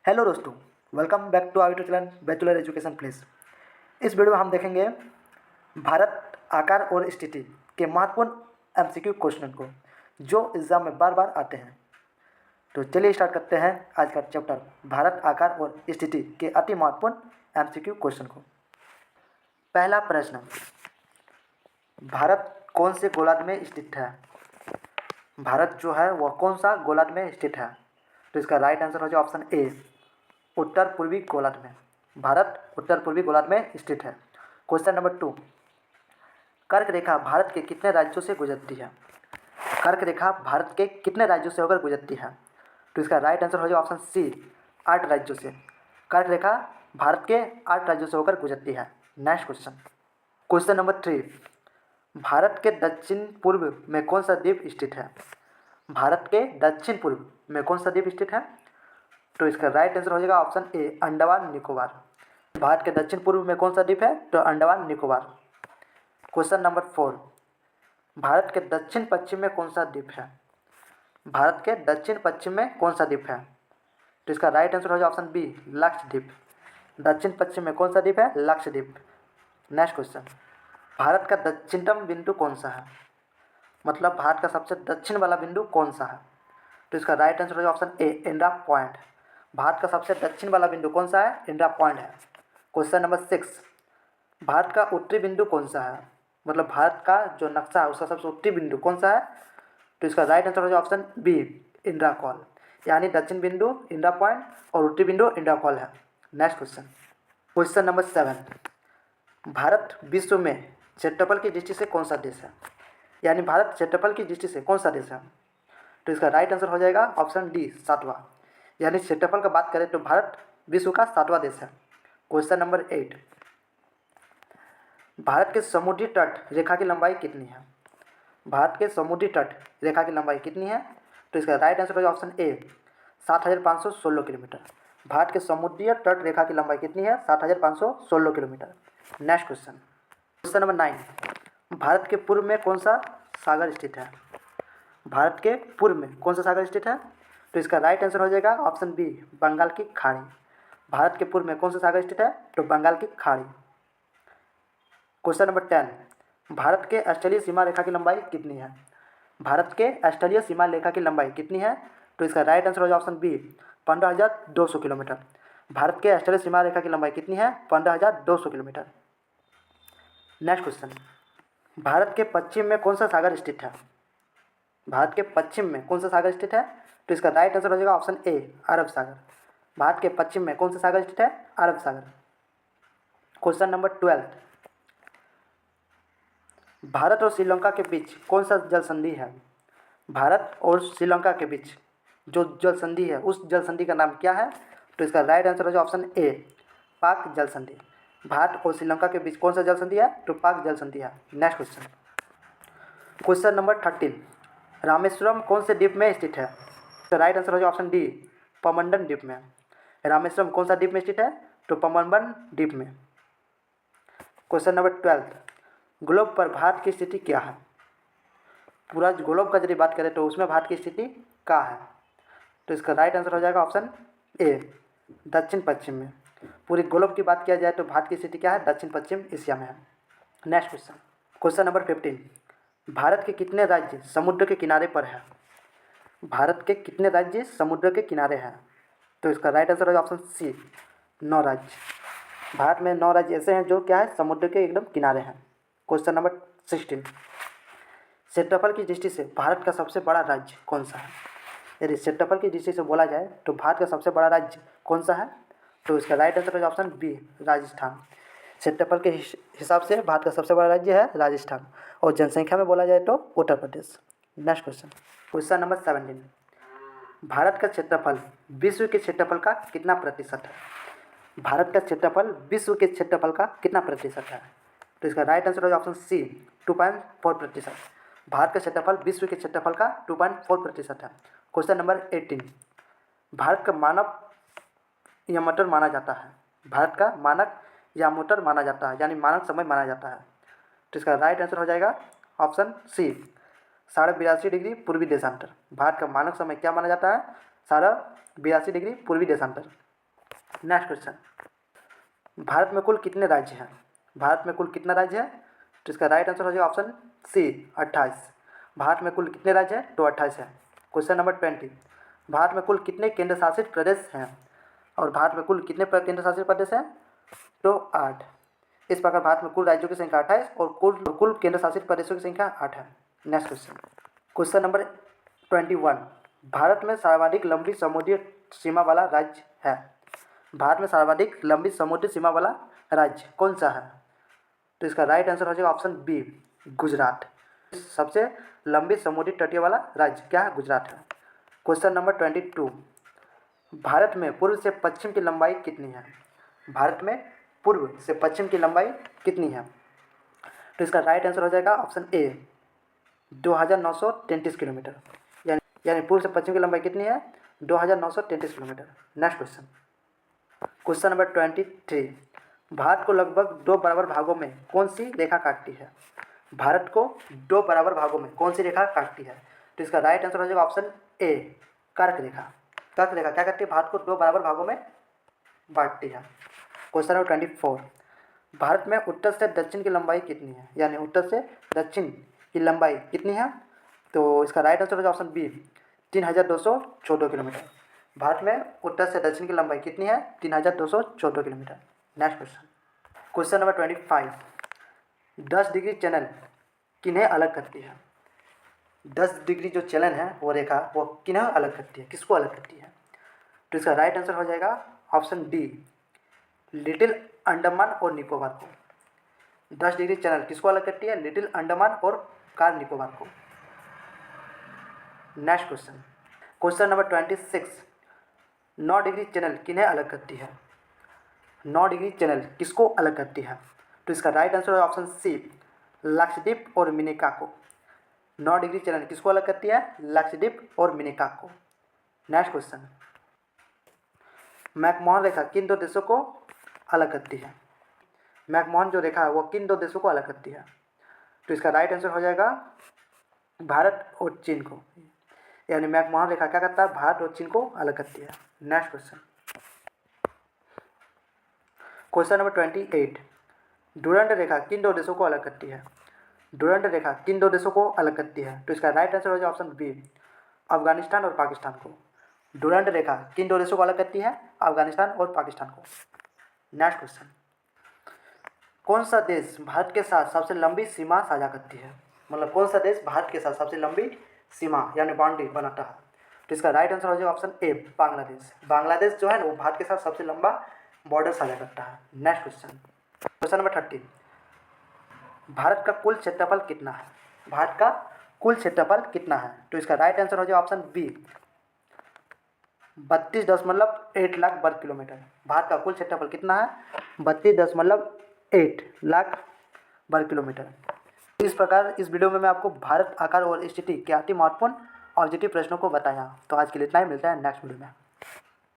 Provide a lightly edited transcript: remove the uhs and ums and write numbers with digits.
Hello दोस्तों, welcome back to our channel Bachelor Education please. इस video में हम देखेंगे भारत आकार और स्थिति के महत्वपूर्ण एमसीक्यू क्वेश्चन को जो एग्जाम में बार बार आते हैं। तो चलिए स्टार्ट करते हैं आज का चैप्टर भारत आकार और स्थिति के अति महत्वपूर्ण एमसीक्यू क्वेश्चन को। पहला प्रश्न, भारत कौन से गोलार्ध में स्थित है? भारत जो है वह कौन सा गोलार्ध में स्थित है? तो इसका राइट आंसर हो जाए ऑप्शन ए, उत्तर पूर्वी गोलार्ध में। भारत उत्तर पूर्वी गोलार्ध में स्थित है। क्वेश्चन नंबर 2, कर्क रेखा भारत के कितने राज्यों से गुजरती है? कर्क रेखा भारत के कितने राज्यों से होकर गुजरती है? तो इसका राइट आंसर हो जाए ऑप्शन सी, 8 राज्यों से। कर्क रेखा भारत के 8 राज्यों से होकर गुजरती है। Next question, question number 3, Bharat के दक्षिण पूर्व में कौन सा द्वीप स्थित है? भारत के दक्षिण पूर्व में कौन सा द्वीप स्थित है? तो इसका राइट आंसर हो जाएगा ऑप्शन ए, अंडमान निकोबार। भारत के दक्षिण पूर्व में कौन सा द्वीप है? तो अंडमान निकोबार। क्वेश्चन नंबर 4, भारत के दक्षिण पश्चिम में कौन सा द्वीप है? भारत के दक्षिण पश्चिम में कौन सा द्वीप है? तो इसका राइट आंसर हो जाएगा ऑप्शन बी, लक्षद्वीप। दक्षिण पश्चिम में कौन सा द्वीप है? लक्षद्वीप। नेक्स्ट क्वेश्चन, भारत का दक्षिणतम बिंदु कौन सा है? मतलब भारत का सबसे दक्षिण वाला बिंदु कौन सा है? तो इसका राइट आंसर हो जाएगा option A, Indira point. Bharat का सबसे दक्षिण वाला बिंदु कौन सा है? इंदिरा पॉइंट है। क्वेश्चन नंबर 6, भारत का उत्तरी बिंदु कौन सा है? मतलब भारत का जो नक्शा है उसका सबसे उत्तरी बिंदु कौन सा है? तो इसका राइट आंसर हो जाएगा ऑप्शन बी, इंदिरा कॉल। यानी दक्षिण बिंदु इंदिरा पॉइंट और उत्तरी बिंदु इंदिरा कॉल है। Next question, question number 7, Bharat विश्व में क्षेत्रफल की दृष्टि से कौन सा देश है? यानी भारत क्षेत्रफल की दृष्टि से कौन सा देश है? तो इसका राइट आंसर हो जाएगा ऑप्शन डी, 7वां। यानी क्षेत्रफल का बात करें तो भारत विश्व का 7वां देश है। क्वेश्चन नंबर 8, भारत के समुद्री तट रेखा की लंबाई कितनी है? भारत के समुद्री तट रेखा की लंबाई कितनी है? तो इसका राइट आंसर हो जाएगा ऑप्शन ए, 7,516 किलोमीटर। भारत के समुद्री तट रेखा की लंबाई कितनी है? 7,516 kilometre. Next question, question number 9, Bharat के पूर्व में कौन सा सागर स्थित है? भारत के पूर्व में कौन सा सागर स्थित है? तो इसका राइट आंसर हो जाएगा ऑप्शन बी, बंगाल की खाड़ी। भारत के पूर्व में कौन सा सागर स्थित है? तो बंगाल की खाड़ी। क्वेश्चन नंबर 10, भारत के स्थलीय सीमा रेखा की लंबाई कितनी है? भारत के स्थलीय सीमा रेखा की लंबाई कितनी है? तो इसका राइट आंसर हो जाएगा ऑप्शन बी, 15,200 किलोमीटर। भारत के स्थलीय सीमा रेखा की लंबाई कितनी है? 15,200 किलोमीटर। नेक्स्ट क्वेश्चन, भारत के पश्चिम में कौन सा सागर स्थित है? भारत के पश्चिम में कौन सा सागर स्थित है? तो इसका राइट आंसर हो जाएगा ऑप्शन ए, अरब सागर। भारत के पश्चिम में कौन सा सागर स्थित है? अरब सागर। क्वेश्चन नंबर 12, भारत और श्रीलंका के बीच कौन सा जल संधि है? भारत और श्रीलंका के बीच जो जल संधि है उस जल संधि का नाम क्या है? तो इसका राइट आंसर हो जाएगा ऑप्शन ए, पाक जल संधि। भारत और श्रीलंका के बीच कौन सा जल संधि है? तो पाक जल संधि है। Next question, question number 13, Rameswaram कौन से द्वीप में स्थित है? तो राइट आंसर हो जाएगा ऑप्शन डी, पमंडन द्वीप में। रामेश्वरम कौन सा द्वीप में स्थित है? तो पमंबन द्वीप में। क्वेश्चन नंबर 12, ग्लोब पर भारत की स्थिति क्या है? पूरा ग्लोब का यदि बात करें तो उसमें भारत की स्थिति क्या है? तो इसका राइट आंसर हो जाएगा ऑप्शन ए, दक्षिण पश्चिम में। पूरी ग्लोब की बात किया जाए तो भारत की स्थिति क्या है? दक्षिण पश्चिम एशिया में है। Next question, question number 15, Bharat के कितने राज्य समुद्र के किनारे पर है? भारत के कितने राज्य समुद्र के किनारे हैं? तो इसका राइट आंसर होगा ऑप्शन सी, 9 राज्य। भारत में 9 राज्य ऐसे हैं जो क्या है? समुद्र के एकदम किनारे हैं। क्वेश्चन नंबर 16, क्षेत्रफल की दृष्टि से भारत का सबसे बड़ा राज्य कौन सा है? यदि क्षेत्रफल की दृष्टि से बोला जाए तो भारत का सबसे बड़ा राज्य कौन सा है? तो इसका राइट आंसर होगा ऑप्शन बी, राजस्थान। क्षेत्रफल के हिसाब से भारत का सबसे बड़ा राज्य है राजस्थान, और जनसंख्या में बोला जाए तो Uttar Pradesh. Next question, question number 17, Bharat का क्षेत्रफल विश्व के क्षेत्रफल का कितना प्रतिशत है? भारत का क्षेत्रफल विश्व के क्षेत्रफल का कितना प्रतिशत है? तो इसका राइट आंसर होगा ऑप्शन सी, 2.4%। भारत का क्षेत्रफल विश्व के क्षेत्रफल का 2.4% है। क्वेश्चन नंबर 18, भारत का मानव या मोटर माना जाता है? भारत का मानक या मोटर माना जाता है, यानी मानक समय माना जाता है। तो इसका राइट आंसर हो जाएगा ऑप्शन सी, 82.5 डिग्री पूर्वी देशांतर। भारत का मानक समय क्या माना जाता है? 82.5 डिग्री पूर्वी देशांतर। नेक्स्ट क्वेश्चन, भारत में कुल कितने राज्य हैं? भारत में कुल कितना राज्य है? तो इसका राइट आंसर हो जाएगा ऑप्शन सी 28। भारत में कुल कितने राज्य हैं? तो 28 है। क्वेश्चन नंबर 20, भारत में कुल कितने केंद्र शासित प्रदेश हैं? और भारत में कुल कितने केंद्र शासित प्रदेश हैं? तो 8। इस प्रकार भारत में कुल राज्यों की संख्या 28 और कुल केंद्र शासित प्रदेशों की संख्या 8 है। Next question, question number 21, Bharat में सर्वाधिक लंबी समुद्री सीमा वाला राज्य है? भारत में सर्वाधिक लंबी समुद्री सीमा वाला राज्य कौन सा है? तो इसका राइट आंसर हो जाएगा ऑप्शन बी गुजरात। सबसे लंबी समुद्री तटीय वाला राज्य क्या है? गुजरात है। क्वेश्चन नंबर 22, भारत में पूर्व से पश्चिम की लंबाई कितनी है? भारत में पूर्व से पश्चिम की लंबाई कितनी है? तो इसका राइट आंसर हो जाएगा ऑप्शन ए 2933 किलोमीटर। यानी पूर्व से पश्चिम की लंबाई कितनी है? 2933 kilometre. Next question, question number 23, Bharat को लगभग 2 बराबर भागों में कौन सी रेखा काटती है? भारत को 2 बराबर भागों में कौन सी रेखा काटती है? तो इसका राइट आंसर हो जाएगा ऑप्शन ए कर्क रेखा। कर्क रेखा क्या करती है? भारत को 2 बराबर भागों में बांटती है। क्वेश्चन नंबर 24, भारत में उत्तर से दक्षिण की लंबाई कितनी है? यानी उत्तर से दक्षिण की लंबाई कितनी है? तो इसका राइट आंसर हो जाएगा ऑप्शन बी 3214 किलोमीटर। भारत में उत्तर से दक्षिण की लंबाई कितनी है? 3214 kilometre. Next question, question number 25, 10 degree channel किन्हें अलग करती है? 10 डिग्री जो चैनल है वो रेखा वो किन्हें अलग करती है? किसको अलग करती है? तो इसका राइट आंसर हो जाएगा ऑप्शन डी लिटिल अंडमान और निकोबार को। 10 डिग्री चैनल किसको अलग करती है? लिटिल अंडमान और कार निकोबार को। Next question, question number 26, 9 degree channel किन्हें अलग करती है? 9 डिग्री चैनल किसको अलग करती है? तो इसका राइट आंसर है ऑप्शन सी लक्षद्वीप और मिनिका को। 9 डिग्री चैनल किसको अलग करती है? लक्षद्वीप और मिनिका को। नेक्स्ट क्वेश्चन, मैकमोहन रेखा किन 2 देशों को अलग करती है? मैकमोहन जो रेखा है वो किन 2 देशों को अलग करती है? तो इसका राइट आंसर हो जाएगा भारत और चीन को। यानी मैकमोहन रेखा क्या करता है? भारत और चीन को अलग करती है। Next question, question number 28, Durand रेखा किन 2 देशों को अलग करती है? डुरंड रेखा किन 2 देशों को अलग करती है? तो इसका राइट आंसर हो जाएगा ऑप्शन बी अफगानिस्तान और पाकिस्तान को। डुरंड रेखा किन 2 देशों को अलग करती है? अफगानिस्तान और पाकिस्तान को। नेक्स्ट क्वेश्चन, कौन सा देश भारत के साथ सबसे लंबी सीमा साझा करती है? मतलब कौन सा देश भारत के साथ सबसे लंबी सीमा यानी बाउंड्री बनाता है? तो इसका राइट आंसर हो जाएगा ऑप्शन ए बांग्लादेश। बांग्लादेश जो है वो भारत के साथ सबसे लंबा बॉर्डर साझा करता है। Next question, question number 30, Bharat का कुल क्षेत्रफल कितना है? भारत का कुल क्षेत्रफल कितना है? तो इसका राइट आंसर हो जाएगा ऑप्शन बी 32.8 लाख वर्ग किलोमीटर। भारत का कुल क्षेत्रफल कितना है? 32.8 लाख वर्ग किलोमीटर। इस प्रकार इस वीडियो में मैं आपको भारत आकार और स्थिति के अति महत्वपूर्ण ऑब्जेक्टिव प्रश्नों को बताया। तो आज के लिए इतना ही, मिलता है नेक्स्ट वीडियो में।